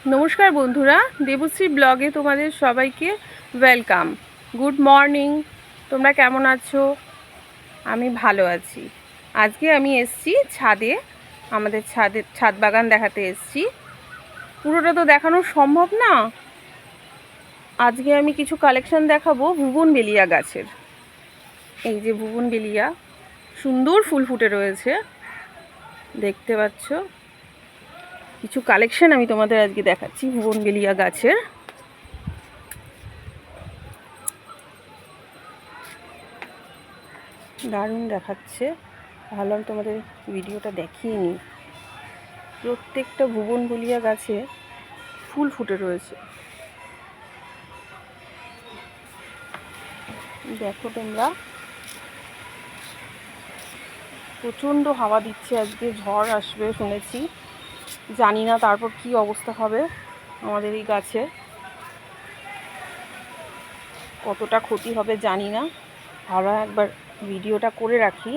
নমস্কার বন্ধুরা, দেবশ্রী ব্লগে তোমাদের সবাইকে ওয়েলকাম। Good morning. তোমরা কেমন আছো? আমি ভালো আছি। আজকে আমি এসছি ছাদে, আমাদের ছাদ বাগান দেখাতে এসছি। পুরোটা তো দেখানো সম্ভব না। আজকে আমি কিছু কালেকশন দেখাবো ভুবনবেলিয়া গাছের। এই যে ভুবনবেলিয়া, সুন্দর ফুল ফুটে রয়েছে, দেখতে পাচ্ছ। কিছু কালেকশন আমি তোমাদের আজকে দেখাচ্ছি ভুবনবেলিয়া গাছের। দারুণ দেখাচ্ছে। ভাবলাম তোমাদের ভিডিওটা দেখিয়ে নিই। প্রত্যেকটা ভুবনবেলিয়া গাছে ফুল ফুটে রয়েছে, দেখো তোমরা। প্রচণ্ড হাওয়া দিচ্ছে, আজকে ঝড় আসবে শুনেছি। জানি না তারপর কি অবস্থা হবে আমাদের এই গাছে, কতটা ক্ষতি হবে জানি না। ভালো একবার ভিডিওটা করে রাখি।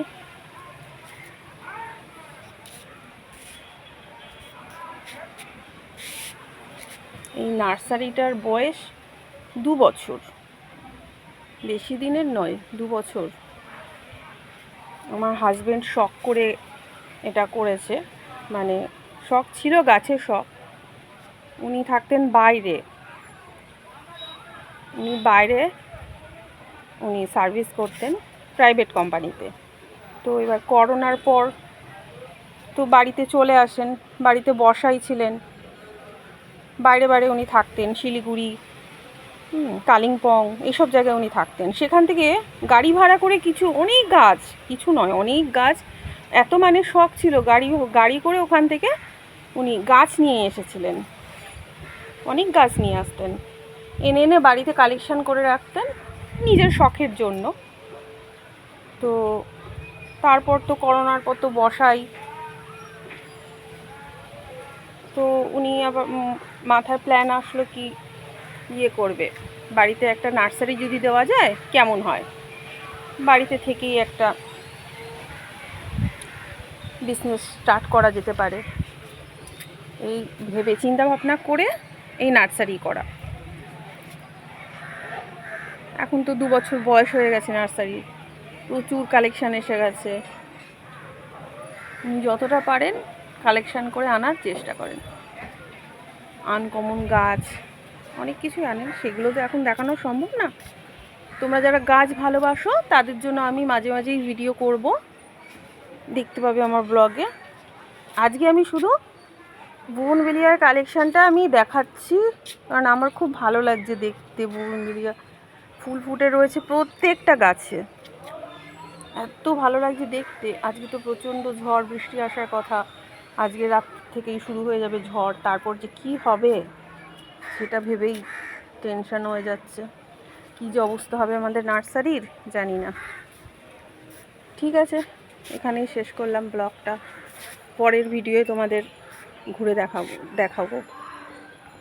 এই নার্সারিটার বয়স 2 বছর, বেশি দিনের নয়, 2 বছর। আমার হাজব্যান্ড শখ করে এটা করেছে, মানে শখ ছিল, গাছের শখ। উনি থাকতেন বাইরে, উনি সার্ভিস করতেন প্রাইভেট কোম্পানিতে। তো এবার করোনার পর তো বাড়িতে চলে আসেন, বাড়িতে বসাই ছিলেন। বাইরে উনি থাকতেন, শিলিগুড়ি, কালিম্পং, এইসব জায়গায় উনি থাকতেন। সেখান থেকে গাড়ি ভাড়া করে অনেক গাছ, কিছু নয় অনেক গাছ, এত মানে শখ ছিল, গাড়ি করে ওখান থেকে উনি গাছ নিয়ে এসেছিলেন। অনেক গাছ নিয়ে আসতেন, এনে বাড়িতে কালেকশন করে রাখতেন নিজের শখের জন্য। তো তারপর তো করোনার পর তো বসাই, তো উনি আবার মাথায় প্ল্যান আসলো কি করবে, বাড়িতে একটা নার্সারি যদি দেওয়া যায় কেমন হয়, বাড়িতে থেকেই একটা বিজনেস স্টার্ট করা যেতে পারে। এই ভেবে চিন্তা ভাবনা করে এই নার্সারি করা। এখন তো 2 বছর বয়স হয়ে গেছে নার্সারির, প্রচুর কালেকশান এসে গেছে। যতটা পারেন কালেকশান করে আনার চেষ্টা করেন। আনকমন গাছ অনেক কিছুই আনেন, সেগুলো তো এখন দেখানো সম্ভব না। তোমরা যারা গাছ ভালোবাসো তাদের জন্য আমি মাঝে মাঝেই ভিডিও করব, দেখতে পাবে আমার ব্লগে। আজকে আমি শুধু ভুবনবেলিয়ার কালেকশানটা আমি দেখাচ্ছি, কারণ আমার খুব ভালো লাগছে দেখতে। ভুবনবেলিয়া ফুল ফুটে রয়েছে প্রত্যেকটা গাছে, এত ভালো লাগছে দেখতে। আজকে তো প্রচণ্ড ঝড় বৃষ্টি আসার কথা, আজকে রাত থেকেই শুরু হয়ে যাবে ঝড়। তারপর যে কি হবে সেটা ভেবেই টেনশন হয়ে যাচ্ছে, কী যে অবস্থা হবে আমাদের নার্সারির জানি না। ঠিক আছে, এখানেই শেষ করলাম ব্লগটা। পরের ভিডিওয়ে তোমাদের ঘুরে দেখাবো।